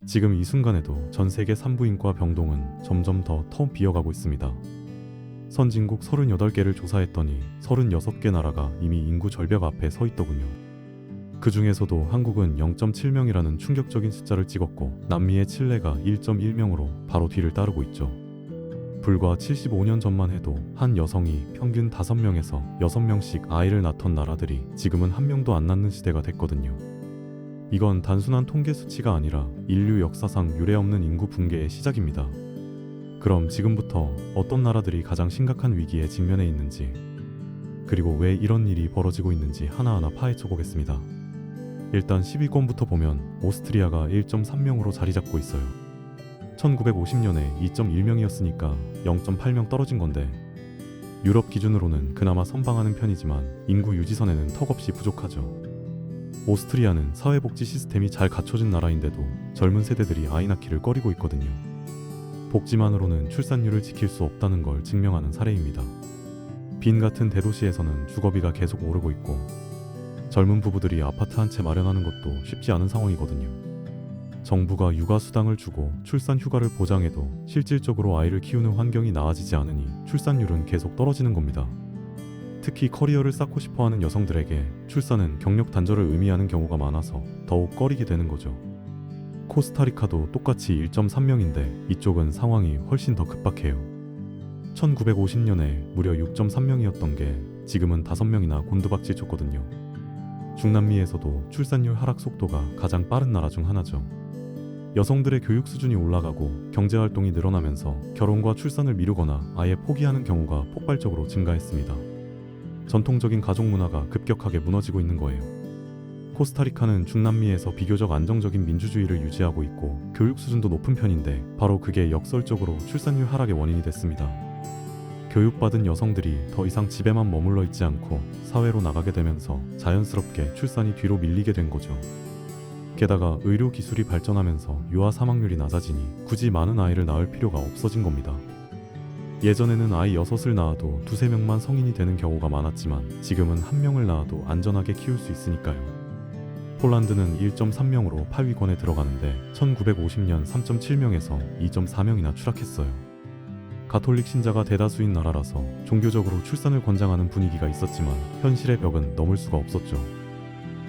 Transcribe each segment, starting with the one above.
지금 이 순간에도 전 세계 산부인과 병동은 점점 더 비어가고 있습니다. 선진국 38개를 조사했더니 36개 나라가 이미 인구 절벽 앞에 서 있더군요. 그 중에서도 한국은 0.7명이라는 충격적인 숫자를 찍었고 남미의 칠레가 1.1명으로 바로 뒤를 따르고 있죠. 불과 75년 전만 해도 한 여성이 평균 5명에서 6명씩 아이를 낳던 나라들이 지금은 1명도 안 낳는 시대가 됐거든요. 이건 단순한 통계 수치가 아니라 인류 역사상 유례없는 인구 붕괴의 시작입니다. 그럼 지금부터 어떤 나라들이 가장 심각한 위기에 직면해 있는지, 그리고 왜 이런 일이 벌어지고 있는지 하나하나 파헤쳐 보겠습니다. 일단 10위권부터 보면 오스트리아가 1.3명으로 자리 잡고 있어요. 1950년에 2.1명이었으니까 0.8명 떨어진 건데, 유럽 기준으로는 그나마 선방하는 편이지만 인구 유지선에는 턱없이 부족하죠. 오스트리아는 사회복지 시스템이 잘 갖춰진 나라인데도 젊은 세대들이 아이 낳기를 꺼리고 있거든요. 복지만으로는 출산율을 지킬 수 없다는 걸 증명하는 사례입니다. 빈 같은 대도시에서는 주거비가 계속 오르고 있고 젊은 부부들이 아파트 한 채 마련하는 것도 쉽지 않은 상황이거든요. 정부가 육아수당을 주고 출산 휴가를 보장해도 실질적으로 아이를 키우는 환경이 나아지지 않으니 출산율은 계속 떨어지는 겁니다. 특히 커리어를 쌓고 싶어하는 여성들에게 출산은 경력 단절을 의미하는 경우가 많아서 더욱 꺼리게 되는 거죠. 코스타리카도 똑같이 1.3명인데 이쪽은 상황이 훨씬 더 급박해요. 1950년에 무려 6.3명이었던 게 지금은 5명이나 곤두박질 쳤거든요. 중남미에서도 출산율 하락 속도가 가장 빠른 나라 중 하나죠. 여성들의 교육 수준이 올라가고 경제활동이 늘어나면서 결혼과 출산을 미루거나 아예 포기하는 경우가 폭발적으로 증가했습니다. 전통적인 가족 문화가 급격하게 무너지고 있는 거예요. 코스타리카는 중남미에서 비교적 안정적인 민주주의를 유지하고 있고 교육 수준도 높은 편인데 바로 그게 역설적으로 출산율 하락의 원인이 됐습니다. 교육받은 여성들이 더 이상 집에만 머물러 있지 않고 사회로 나가게 되면서 자연스럽게 출산이 뒤로 밀리게 된 거죠. 게다가 의료 기술이 발전하면서 유아 사망률이 낮아지니 굳이 많은 아이를 낳을 필요가 없어진 겁니다. 예전에는 아이 6을 낳아도 2~3명만 성인이 되는 경우가 많았지만 지금은 1명을 낳아도 안전하게 키울 수 있으니까요. 폴란드는 1.3명으로 8위권에 들어가는데 1950년 3.7명에서 2.4명이나 추락했어요. 가톨릭 신자가 대다수인 나라라서 종교적으로 출산을 권장하는 분위기가 있었지만 현실의 벽은 넘을 수가 없었죠.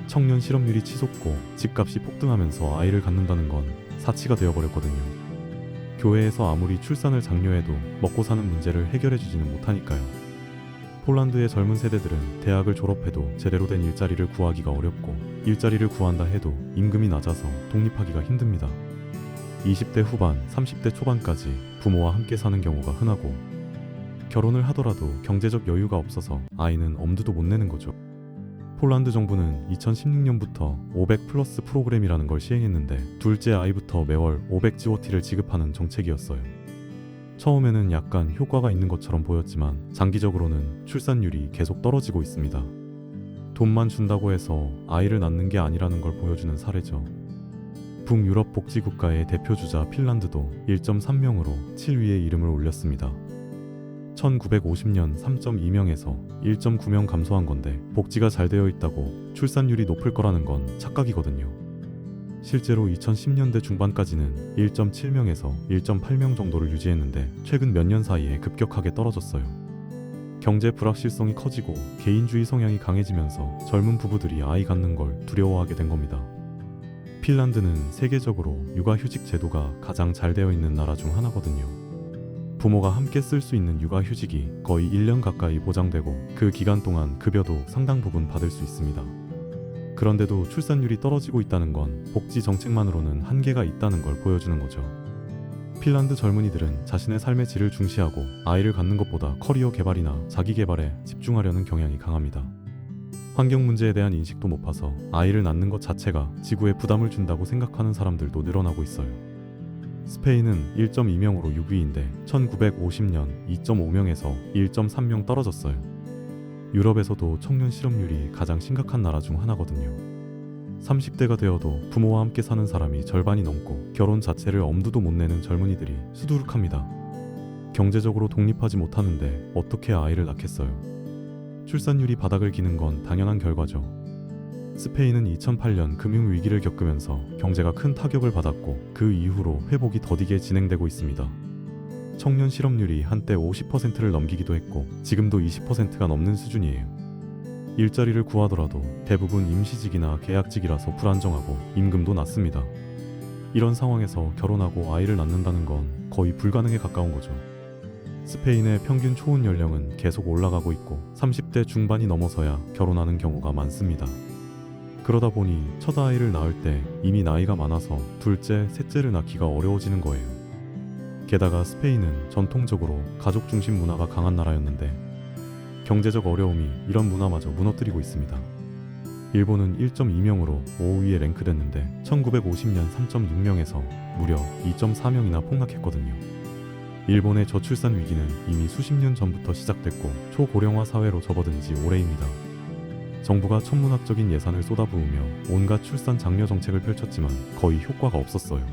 청년 실업률이 치솟고 집값이 폭등하면서 아이를 갖는다는 건 사치가 되어버렸거든요. 교회에서 아무리 출산을 장려해도 먹고 사는 문제를 해결해주지는 못하니까요. 폴란드의 젊은 세대들은 대학을 졸업해도 제대로 된 일자리를 구하기가 어렵고 일자리를 구한다 해도 임금이 낮아서 독립하기가 힘듭니다. 20대 후반, 30대 초반까지 부모와 함께 사는 경우가 흔하고 결혼을 하더라도 경제적 여유가 없어서 아이는 엄두도 못 내는 거죠. 폴란드 정부는 2016년부터 500 플러스 프로그램이라는 걸 시행했는데 둘째 아이부터 매월 500GWT를 지급하는 정책이었어요. 처음에는 약간 효과가 있는 것처럼 보였지만 장기적으로는 출산율이 계속 떨어지고 있습니다. 돈만 준다고 해서 아이를 낳는 게 아니라는 걸 보여주는 사례죠. 북유럽 복지국가의 대표주자 핀란드도 1.3명으로 7위에 이름을 올렸습니다. 1950년 3.2명에서 1.9명 감소한 건데 복지가 잘 되어 있다고 출산율이 높을 거라는 건 착각이거든요. 실제로 2010년대 중반까지는 1.7명에서 1.8명 정도를 유지했는데 최근 몇 년 사이에 급격하게 떨어졌어요. 경제 불확실성이 커지고 개인주의 성향이 강해지면서 젊은 부부들이 아이 갖는 걸 두려워하게 된 겁니다. 핀란드는 세계적으로 육아휴직 제도가 가장 잘 되어 있는 나라 중 하나거든요. 부모가 함께 쓸 수 있는 육아휴직이 거의 1년 가까이 보장되고 그 기간 동안 급여도 상당 부분 받을 수 있습니다. 그런데도 출산율이 떨어지고 있다는 건 복지 정책만으로는 한계가 있다는 걸 보여주는 거죠. 핀란드 젊은이들은 자신의 삶의 질을 중시하고 아이를 갖는 것보다 커리어 개발이나 자기 개발에 집중하려는 경향이 강합니다. 환경 문제에 대한 인식도 높아서 아이를 낳는 것 자체가 지구에 부담을 준다고 생각하는 사람들도 늘어나고 있어요. 스페인은 1.2명으로 6위인데 1950년 2.5명에서 1.3명 떨어졌어요. 유럽에서도 청년 실업률이 가장 심각한 나라 중 하나거든요. 30대가 되어도 부모와 함께 사는 사람이 절반이 넘고 결혼 자체를 엄두도 못 내는 젊은이들이 수두룩합니다. 경제적으로 독립하지 못하는데 어떻게 아이를 낳겠어요? 출산율이 바닥을 기는 건 당연한 결과죠. 스페인은 2008년 금융위기를 겪으면서 경제가 큰 타격을 받았고 그 이후로 회복이 더디게 진행되고 있습니다. 청년 실업률이 한때 50%를 넘기기도 했고 지금도 20%가 넘는 수준이에요. 일자리를 구하더라도 대부분 임시직이나 계약직이라서 불안정하고 임금도 낮습니다. 이런 상황에서 결혼하고 아이를 낳는다는 건 거의 불가능에 가까운 거죠. 스페인의 평균 초혼 연령은 계속 올라가고 있고 30대 중반이 넘어서야 결혼하는 경우가 많습니다. 그러다 보니 첫 아이를 낳을 때 이미 나이가 많아서 둘째, 셋째를 낳기가 어려워지는 거예요. 게다가 스페인은 전통적으로 가족 중심 문화가 강한 나라였는데 경제적 어려움이 이런 문화마저 무너뜨리고 있습니다. 일본은 1.2명으로 5위에 랭크됐는데 1950년 3.6명에서 무려 2.4명이나 폭락했거든요. 일본의 저출산 위기는 이미 수십 년 전부터 시작됐고 초고령화 사회로 접어든 지 오래입니다. 정부가 천문학적인 예산을 쏟아부으며 온갖 출산 장려 정책을 펼쳤지만 거의 효과가 없었어요.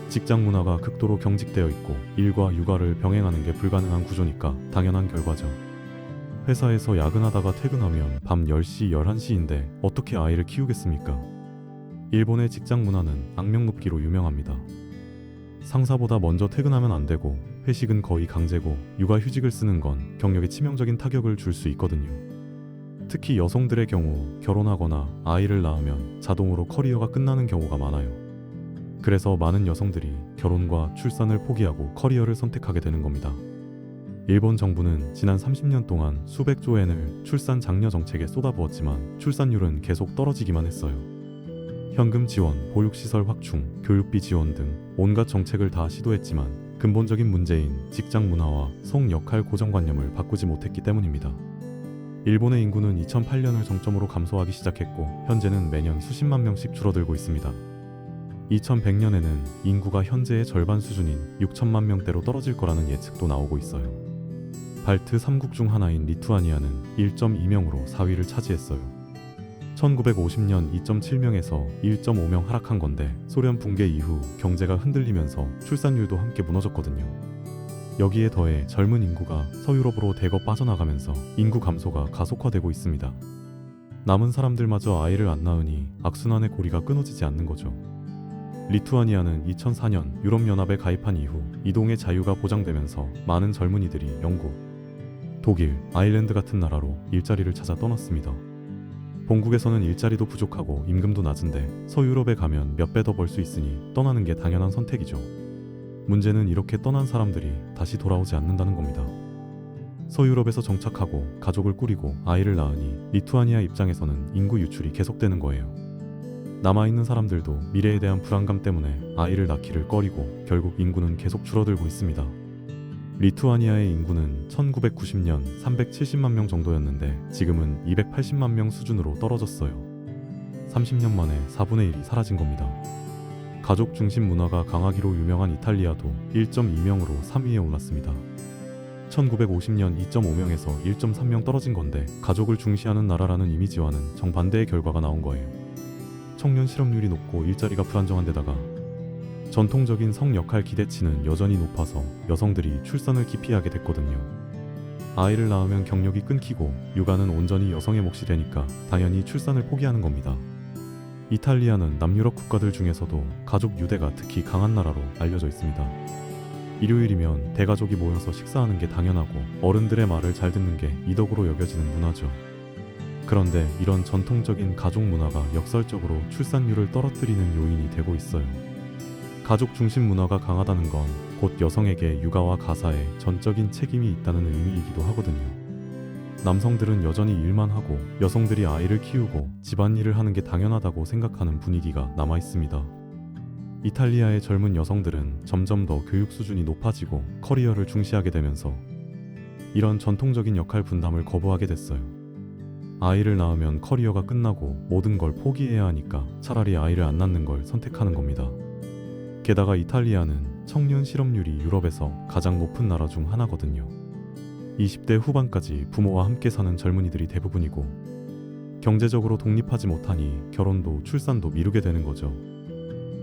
직장 문화가 극도로 경직되어 있고 일과 육아를 병행하는 게 불가능한 구조니까 당연한 결과죠. 회사에서 야근하다가 퇴근하면 밤 10시, 11시인데 어떻게 아이를 키우겠습니까? 일본의 직장 문화는 악명 높기로 유명합니다. 상사보다 먼저 퇴근하면 안 되고 회식은 거의 강제고 육아휴직을 쓰는 건 경력에 치명적인 타격을 줄 수 있거든요. 특히 여성들의 경우 결혼하거나 아이를 낳으면 자동으로 커리어가 끝나는 경우가 많아요. 그래서 많은 여성들이 결혼과 출산을 포기하고 커리어를 선택하게 되는 겁니다. 일본 정부는 지난 30년 동안 수백조 엔을 출산 장려 정책에 쏟아부었지만 출산율은 계속 떨어지기만 했어요. 현금 지원, 보육시설 확충, 교육비 지원 등 온갖 정책을 다 시도했지만 근본적인 문제인 직장 문화와 성 역할 고정관념을 바꾸지 못했기 때문입니다. 일본의 인구는 2008년을 정점으로 감소하기 시작했고 현재는 매년 수십만 명씩 줄어들고 있습니다. 2100년에는 인구가 현재의 절반 수준인 6천만 명대로 떨어질 거라는 예측도 나오고 있어요. 발트 3국 중 하나인 리투아니아는 1.2명으로 4위를 차지했어요. 1950년 2.7명에서 1.5명 하락한 건데 소련 붕괴 이후 경제가 흔들리면서 출산율도 함께 무너졌거든요. 여기에 더해 젊은 인구가 서유럽으로 대거 빠져나가면서 인구 감소가 가속화되고 있습니다. 남은 사람들마저 아이를 안 낳으니 악순환의 고리가 끊어지지 않는 거죠. 리투아니아는 2004년 유럽연합에 가입한 이후 이동의 자유가 보장되면서 많은 젊은이들이 영국, 독일, 아일랜드 같은 나라로 일자리를 찾아 떠났습니다. 본국에서는 일자리도 부족하고 임금도 낮은데 서유럽에 가면 몇 배 더 벌 수 있으니 떠나는 게 당연한 선택이죠. 문제는 이렇게 떠난 사람들이 다시 돌아오지 않는다는 겁니다. 서유럽에서 정착하고 가족을 꾸리고 아이를 낳으니 리투아니아 입장에서는 인구 유출이 계속되는 거예요. 남아있는 사람들도 미래에 대한 불안감 때문에 아이를 낳기를 꺼리고 결국 인구는 계속 줄어들고 있습니다. 리투아니아의 인구는 1990년 370만 명 정도였는데 지금은 280만 명 수준으로 떨어졌어요. 30년 만에 4분의 1이 사라진 겁니다. 가족 중심 문화가 강하기로 유명한 이탈리아도 1.2명으로 3위에 올랐습니다. 1950년 2.5명에서 1.3명 떨어진 건데 가족을 중시하는 나라라는 이미지와는 정반대의 결과가 나온 거예요. 청년 실업률이 높고 일자리가 불안정한 데다가 전통적인 성 역할 기대치는 여전히 높아서 여성들이 출산을 기피하게 됐거든요. 아이를 낳으면 경력이 끊기고 육아는 온전히 여성의 몫이 되니까 당연히 출산을 포기하는 겁니다. 이탈리아는 남유럽 국가들 중에서도 가족 유대가 특히 강한 나라로 알려져 있습니다. 일요일이면 대가족이 모여서 식사하는 게 당연하고 어른들의 말을 잘 듣는 게 이덕으로 여겨지는 문화죠. 그런데 이런 전통적인 가족 문화가 역설적으로 출산율을 떨어뜨리는 요인이 되고 있어요. 가족 중심 문화가 강하다는 건 곧 여성에게 육아와 가사에 전적인 책임이 있다는 의미이기도 하거든요. 남성들은 여전히 일만 하고 여성들이 아이를 키우고 집안일을 하는 게 당연하다고 생각하는 분위기가 남아 있습니다. 이탈리아의 젊은 여성들은 점점 더 교육 수준이 높아지고 커리어를 중시하게 되면서 이런 전통적인 역할 분담을 거부하게 됐어요. 아이를 낳으면 커리어가 끝나고 모든 걸 포기해야 하니까 차라리 아이를 안 낳는 걸 선택하는 겁니다. 게다가 이탈리아는 청년 실업률이 유럽에서 가장 높은 나라 중 하나거든요. 20대 후반까지 부모와 함께 사는 젊은이들이 대부분이고 경제적으로 독립하지 못하니 결혼도 출산도 미루게 되는 거죠.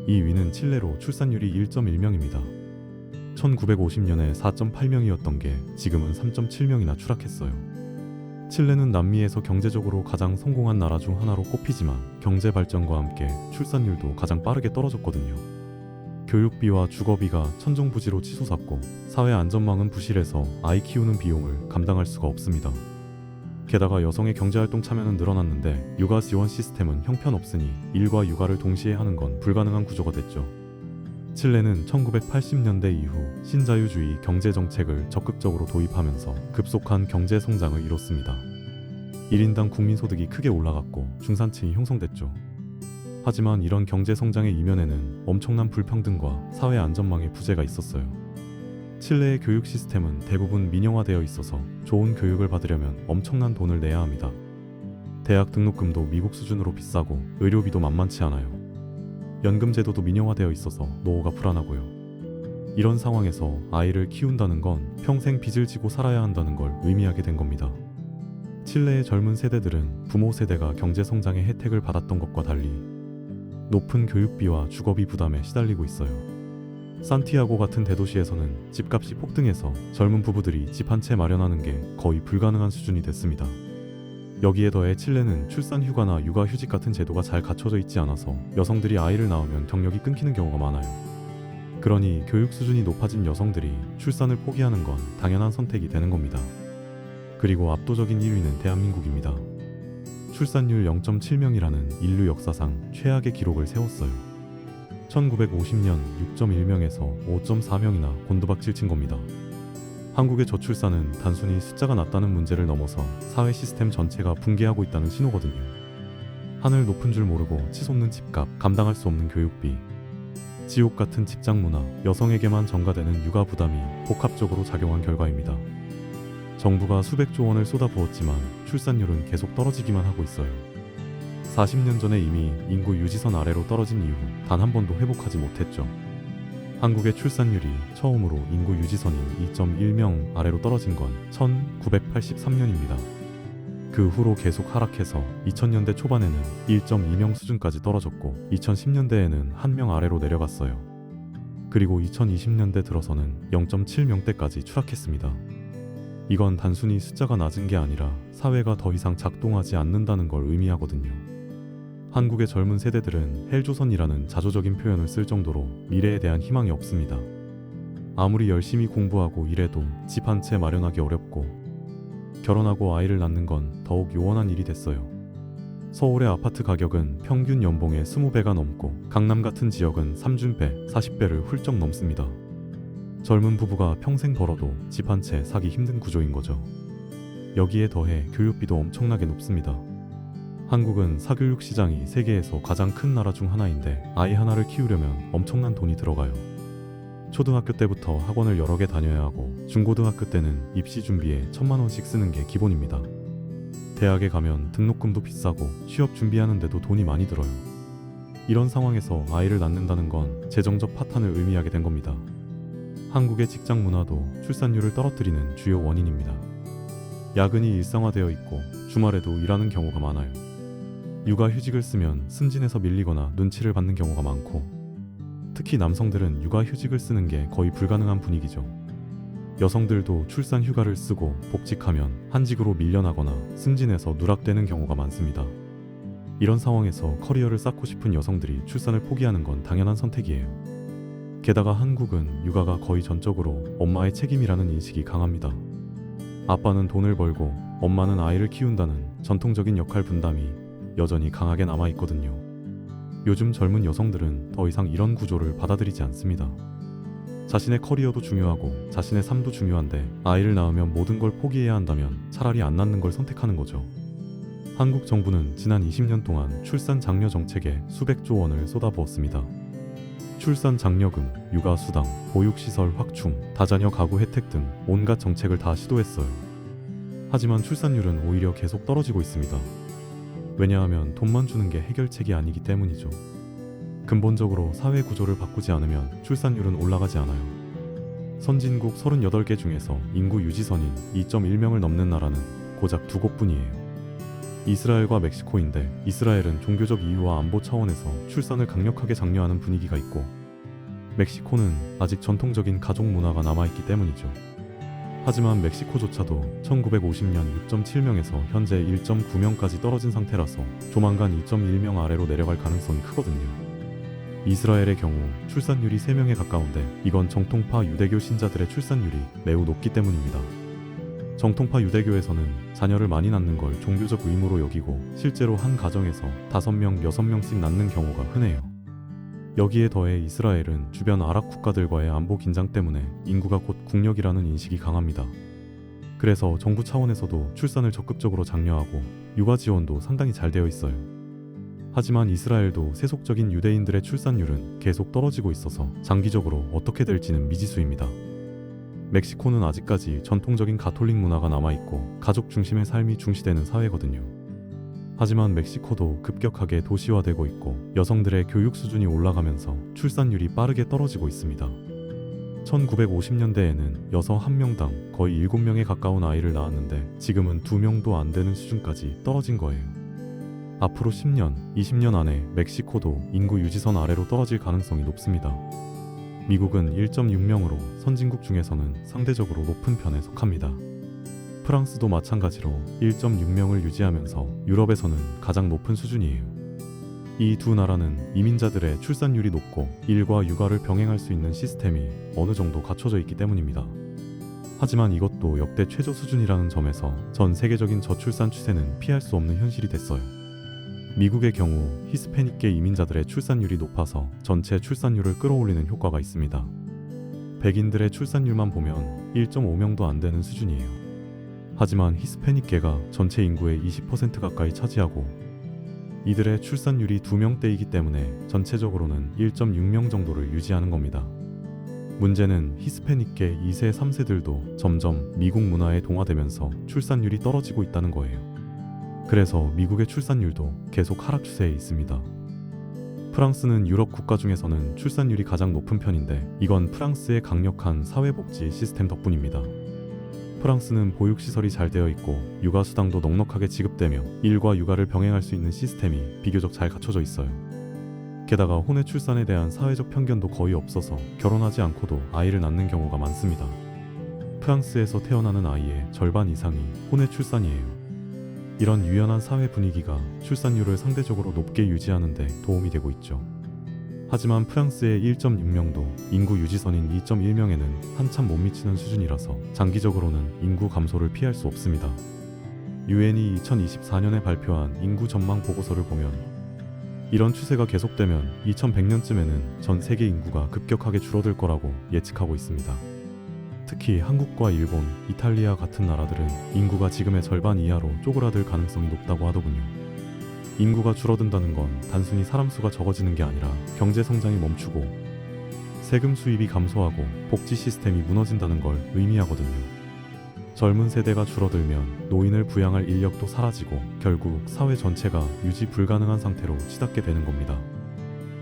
2위는 칠레로 출산율이 1.1명입니다. 1950년에 4.8명이었던 게 지금은 3.7명이나 추락했어요. 칠레는 남미에서 경제적으로 가장 성공한 나라 중 하나로 꼽히지만 경제 발전과 함께 출산율도 가장 빠르게 떨어졌거든요. 교육비와 주거비가 천정부지로 치솟았고 사회 안전망은 부실해서 아이 키우는 비용을 감당할 수가 없습니다. 게다가 여성의 경제활동 참여는 늘어났는데 육아 지원 시스템은 형편없으니 일과 육아를 동시에 하는 건 불가능한 구조가 됐죠. 칠레는 1980년대 이후 신자유주의 경제정책을 적극적으로 도입하면서 급속한 경제 성장을 이뤘습니다. 1인당 국민소득이 크게 올라갔고 중산층이 형성됐죠. 하지만 이런 경제 성장의 이면에는 엄청난 불평등과 사회 안전망의 부재가 있었어요. 칠레의 교육 시스템은 대부분 민영화되어 있어서 좋은 교육을 받으려면 엄청난 돈을 내야 합니다. 대학 등록금도 미국 수준으로 비싸고 의료비도 만만치 않아요. 연금 제도도 민영화되어 있어서 노후가 불안하고요. 이런 상황에서 아이를 키운다는 건 평생 빚을 지고 살아야 한다는 걸 의미하게 된 겁니다. 칠레의 젊은 세대들은 부모 세대가 경제 성장의 혜택을 받았던 것과 달리 높은 교육비와 주거비 부담에 시달리고 있어요. 산티아고 같은 대도시에서는 집값이 폭등해서 젊은 부부들이 집 한 채 마련하는 게 거의 불가능한 수준이 됐습니다. 여기에 더해 칠레는 출산 휴가나 육아 휴직 같은 제도가 잘 갖춰져 있지 않아서 여성들이 아이를 낳으면 경력이 끊기는 경우가 많아요. 그러니 교육 수준이 높아진 여성들이 출산을 포기하는 건 당연한 선택이 되는 겁니다. 그리고 압도적인 1위는 대한민국입니다. 출산율 0.7명이라는 인류 역사상 최악의 기록을 세웠어요. 1950년 6.1명에서 5.4명이나 곤두박질 친 겁니다. 한국의 저출산은 단순히 숫자가 낮다는 문제를 넘어서 사회 시스템 전체가 붕괴하고 있다는 신호거든요. 하늘 높은 줄 모르고 치솟는 집값, 감당할 수 없는 교육비, 지옥 같은 직장 문화, 여성에게만 전가되는 육아 부담이 복합적으로 작용한 결과입니다. 정부가 수백조 원을 쏟아부었지만 출산율은 계속 떨어지기만 하고 있어요. 40년 전에 이미 인구 유지선 아래로 떨어진 이후 단 한 번도 회복하지 못했죠. 한국의 출산율이 처음으로 인구 유지선인 2.1명 아래로 떨어진 건 1983년입니다. 그 후로 계속 하락해서 2000년대 초반에는 1.2명 수준까지 떨어졌고 2010년대에는 1명 아래로 내려갔어요. 그리고 2020년대 들어서는 0.7명대까지 추락했습니다. 이건 단순히 숫자가 낮은 게 아니라 사회가 더 이상 작동하지 않는다는 걸 의미하거든요. 한국의 젊은 세대들은 헬조선이라는 자조적인 표현을 쓸 정도로 미래에 대한 희망이 없습니다. 아무리 열심히 공부하고 일해도 집 한 채 마련하기 어렵고 결혼하고 아이를 낳는 건 더욱 요원한 일이 됐어요. 서울의 아파트 가격은 평균 연봉의 20배가 넘고 강남 같은 지역은 30배, 40배를 훌쩍 넘습니다. 젊은 부부가 평생 벌어도 집 한 채 사기 힘든 구조인 거죠. 여기에 더해 교육비도 엄청나게 높습니다. 한국은 사교육 시장이 세계에서 가장 큰 나라 중 하나인데 아이 하나를 키우려면 엄청난 돈이 들어가요. 초등학교 때부터 학원을 여러 개 다녀야 하고 중고등학교 때는 입시 준비에 1,000만 원씩 쓰는 게 기본입니다. 대학에 가면 등록금도 비싸고 취업 준비하는데도 돈이 많이 들어요. 이런 상황에서 아이를 낳는다는 건 재정적 파탄을 의미하게 된 겁니다. 한국의 직장 문화도 출산율을 떨어뜨리는 주요 원인입니다. 야근이 일상화되어 있고 주말에도 일하는 경우가 많아요. 육아휴직을 쓰면 승진에서 밀리거나 눈치를 받는 경우가 많고 특히 남성들은 육아휴직을 쓰는 게 거의 불가능한 분위기죠. 여성들도 출산휴가를 쓰고 복직하면 한직으로 밀려나거나 승진해서 누락되는 경우가 많습니다. 이런 상황에서 커리어를 쌓고 싶은 여성들이 출산을 포기하는 건 당연한 선택이에요. 게다가 한국은 육아가 거의 전적으로 엄마의 책임이라는 인식이 강합니다. 아빠는 돈을 벌고 엄마는 아이를 키운다는 전통적인 역할 분담이 여전히 강하게 남아있거든요. 요즘 젊은 여성들은 더 이상 이런 구조를 받아들이지 않습니다. 자신의 커리어도 중요하고 자신의 삶도 중요한데 아이를 낳으면 모든 걸 포기해야 한다면 차라리 안 낳는 걸 선택하는 거죠. 한국 정부는 지난 20년 동안 출산 장려 정책에 수백조 원을 쏟아부었습니다. 출산 장려금, 육아수당, 보육시설 확충, 다자녀 가구 혜택 등 온갖 정책을 다 시도했어요. 하지만 출산율은 오히려 계속 떨어지고 있습니다. 왜냐하면 돈만 주는 게 해결책이 아니기 때문이죠. 근본적으로 사회 구조를 바꾸지 않으면 출산율은 올라가지 않아요. 선진국 38개 중에서 인구 유지선인 2.1명을 넘는 나라는 고작 2곳뿐이에요. 이스라엘과 멕시코인데 이스라엘은 종교적 이유와 안보 차원에서 출산을 강력하게 장려하는 분위기가 있고 멕시코는 아직 전통적인 가족 문화가 남아있기 때문이죠. 하지만 멕시코조차도 1950년 6.7명에서 현재 1.9명까지 떨어진 상태라서 조만간 2.1명 아래로 내려갈 가능성이 크거든요. 이스라엘의 경우 출산율이 3명에 가까운데 이건 정통파 유대교 신자들의 출산율이 매우 높기 때문입니다. 정통파 유대교에서는 자녀를 많이 낳는 걸 종교적 의무로 여기고 실제로 한 가정에서 5명, 6명씩 낳는 경우가 흔해요. 여기에 더해 이스라엘은 주변 아랍 국가들과의 안보 긴장 때문에 인구가 곧 국력이라는 인식이 강합니다. 그래서 정부 차원에서도 출산을 적극적으로 장려하고 육아 지원도 상당히 잘 되어 있어요. 하지만 이스라엘도 세속적인 유대인들의 출산율은 계속 떨어지고 있어서 장기적으로 어떻게 될지는 미지수입니다. 멕시코는 아직까지 전통적인 가톨릭 문화가 남아있고 가족 중심의 삶이 중시되는 사회거든요. 하지만 멕시코도 급격하게 도시화되고 있고 여성들의 교육 수준이 올라가면서 출산율이 빠르게 떨어지고 있습니다. 1950년대에는 여성 1명당 거의 7명에 가까운 아이를 낳았는데 지금은 2명도 안 되는 수준까지 떨어진 거예요. 앞으로 10년, 20년 안에 멕시코도 인구 유지선 아래로 떨어질 가능성이 높습니다. 미국은 1.6명으로 선진국 중에서는 상대적으로 높은 편에 속합니다. 프랑스도 마찬가지로 1.6명을 유지하면서 유럽에서는 가장 높은 수준이에요. 이 두 나라는 이민자들의 출산율이 높고 일과 육아를 병행할 수 있는 시스템이 어느 정도 갖춰져 있기 때문입니다. 하지만 이것도 역대 최저 수준이라는 점에서 전 세계적인 저출산 추세는 피할 수 없는 현실이 됐어요. 미국의 경우 히스패닉계 이민자들의 출산율이 높아서 전체 출산율을 끌어올리는 효과가 있습니다. 백인들의 출산율만 보면 1.5명도 안 되는 수준이에요. 하지만 히스패닉계가 전체 인구의 20% 가까이 차지하고 이들의 출산율이 2명대이기 때문에 전체적으로는 1.6명 정도를 유지하는 겁니다. 문제는 히스패닉계 2세, 3세들도 점점 미국 문화에 동화되면서 출산율이 떨어지고 있다는 거예요. 그래서 미국의 출산율도 계속 하락 추세에 있습니다. 프랑스는 유럽 국가 중에서는 출산율이 가장 높은 편인데 이건 프랑스의 강력한 사회복지 시스템 덕분입니다. 프랑스는 보육시설이 잘 되어 있고 육아수당도 넉넉하게 지급되며 일과 육아를 병행할 수 있는 시스템이 비교적 잘 갖춰져 있어요. 게다가 혼외 출산에 대한 사회적 편견도 거의 없어서 결혼하지 않고도 아이를 낳는 경우가 많습니다. 프랑스에서 태어나는 아이의 절반 이상이 혼외 출산이에요. 이런 유연한 사회 분위기가 출산율을 상대적으로 높게 유지하는 데 도움이 되고 있죠. 하지만 프랑스의 1.6명도 인구 유지선인 2.1명에는 한참 못 미치는 수준이라서 장기적으로는 인구 감소를 피할 수 없습니다. 유엔이 2024년에 발표한 인구 전망 보고서를 보면 이런 추세가 계속되면 2100년쯤에는 전 세계 인구가 급격하게 줄어들 거라고 예측하고 있습니다. 특히 한국과 일본, 이탈리아 같은 나라들은 인구가 지금의 절반 이하로 쪼그라들 가능성이 높다고 하더군요. 인구가 줄어든다는 건 단순히 사람 수가 적어지는 게 아니라 경제 성장이 멈추고 세금 수입이 감소하고 복지 시스템이 무너진다는 걸 의미하거든요. 젊은 세대가 줄어들면 노인을 부양할 인력도 사라지고 결국 사회 전체가 유지 불가능한 상태로 치닫게 되는 겁니다.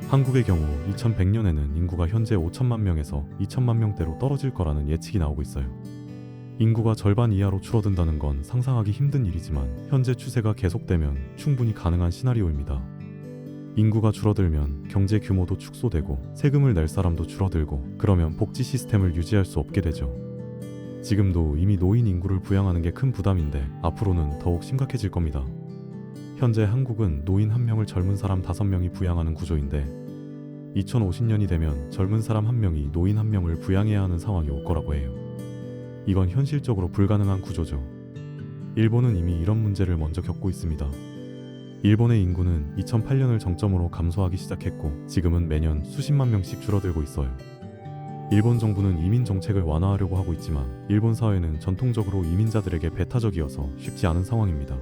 한국의 경우 2100년에는 인구가 현재 5천만 명에서 2천만 명대로 떨어질 거라는 예측이 나오고 있어요. 인구가 절반 이하로 줄어든다는 건 상상하기 힘든 일이지만 현재 추세가 계속되면 충분히 가능한 시나리오입니다. 인구가 줄어들면 경제 규모도 축소되고 세금을 낼 사람도 줄어들고 그러면 복지 시스템을 유지할 수 없게 되죠. 지금도 이미 노인 인구를 부양하는 게 큰 부담인데 앞으로는 더욱 심각해질 겁니다. 현재 한국은 노인 1명을 젊은 사람 5명이 부양하는 구조인데 2050년이 되면 젊은 사람 1명이 노인 1명을 부양해야 하는 상황이 올 거라고 해요. 이건 현실적으로 불가능한 구조죠. 일본은 이미 이런 문제를 먼저 겪고 있습니다. 일본의 인구는 2008년을 정점으로 감소하기 시작했고 지금은 매년 수십만 명씩 줄어들고 있어요. 일본 정부는 이민 정책을 완화하려고 하고 있지만 일본 사회는 전통적으로 이민자들에게 배타적이어서 쉽지 않은 상황입니다.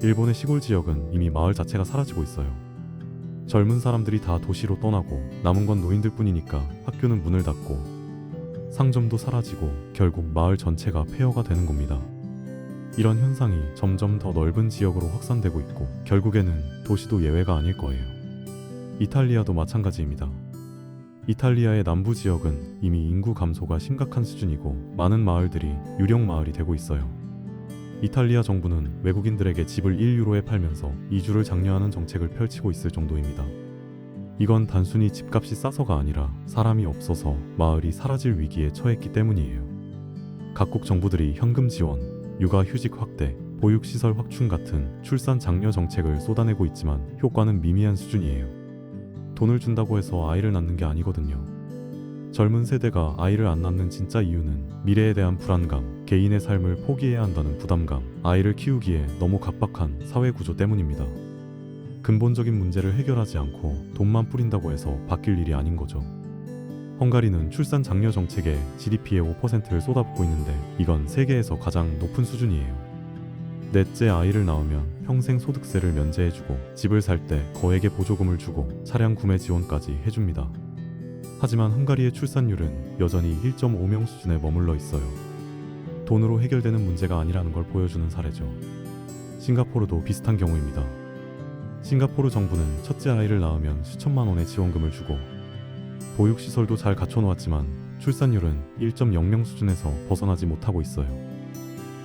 일본의 시골 지역은 이미 마을 자체가 사라지고 있어요. 젊은 사람들이 다 도시로 떠나고 남은 건 노인들 뿐이니까 학교는 문을 닫고 상점도 사라지고 결국 마을 전체가 폐허가 되는 겁니다. 이런 현상이 점점 더 넓은 지역으로 확산되고 있고 결국에는 도시도 예외가 아닐 거예요. 이탈리아도 마찬가지입니다. 이탈리아의 남부 지역은 이미 인구 감소가 심각한 수준이고 많은 마을들이 유령 마을이 되고 있어요. 이탈리아 정부는 외국인들에게 집을 1유로에 팔면서 이주를 장려하는 정책을 펼치고 있을 정도입니다. 이건 단순히 집값이 싸서가 아니라 사람이 없어서 마을이 사라질 위기에 처했기 때문이에요. 각국 정부들이 현금 지원, 육아휴직 확대, 보육시설 확충 같은 출산 장려 정책을 쏟아내고 있지만 효과는 미미한 수준이에요. 돈을 준다고 해서 아이를 낳는 게 아니거든요. 젊은 세대가 아이를 안 낳는 진짜 이유는 미래에 대한 불안감, 개인의 삶을 포기해야 한다는 부담감, 아이를 키우기에 너무 각박한 사회 구조 때문입니다. 근본적인 문제를 해결하지 않고 돈만 뿌린다고 해서 바뀔 일이 아닌 거죠. 헝가리는 출산 장려 정책에 GDP의 5%를 쏟아붓고 있는데 이건 세계에서 가장 높은 수준이에요. 넷째 아이를 낳으면 평생 소득세를 면제해주고 집을 살 때 거액의 보조금을 주고 차량 구매 지원까지 해줍니다. 하지만 헝가리의 출산율은 여전히 1.5명 수준에 머물러 있어요. 돈으로 해결되는 문제가 아니라는 걸 보여주는 사례죠. 싱가포르도 비슷한 경우입니다. 싱가포르 정부는 첫째 아이를 낳으면 수천만 원의 지원금을 주고 보육시설도 잘 갖춰놓았지만 출산율은 1.0명 수준에서 벗어나지 못하고 있어요.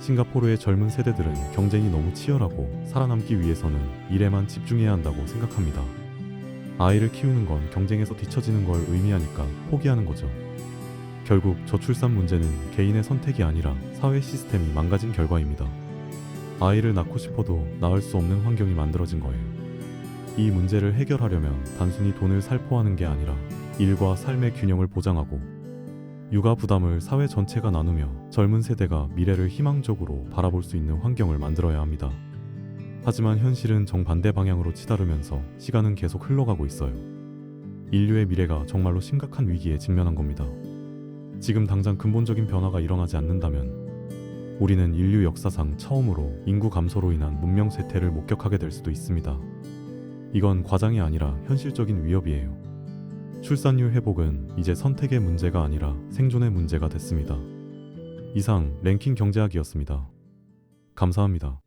싱가포르의 젊은 세대들은 경쟁이 너무 치열하고 살아남기 위해서는 일에만 집중해야 한다고 생각합니다. 아이를 키우는 건 경쟁에서 뒤처지는 걸 의미하니까 포기하는 거죠. 결국 저출산 문제는 개인의 선택이 아니라 사회 시스템이 망가진 결과입니다. 아이를 낳고 싶어도 낳을 수 없는 환경이 만들어진 거예요. 이 문제를 해결하려면 단순히 돈을 살포하는 게 아니라 일과 삶의 균형을 보장하고 육아 부담을 사회 전체가 나누며 젊은 세대가 미래를 희망적으로 바라볼 수 있는 환경을 만들어야 합니다. 하지만 현실은 정반대 방향으로 치달으면서 시간은 계속 흘러가고 있어요. 인류의 미래가 정말로 심각한 위기에 직면한 겁니다. 지금 당장 근본적인 변화가 일어나지 않는다면 우리는 인류 역사상 처음으로 인구 감소로 인한 문명 쇠퇴를 목격하게 될 수도 있습니다. 이건 과장이 아니라 현실적인 위협이에요. 출산율 회복은 이제 선택의 문제가 아니라 생존의 문제가 됐습니다. 이상 랭킹 경제학이었습니다. 감사합니다.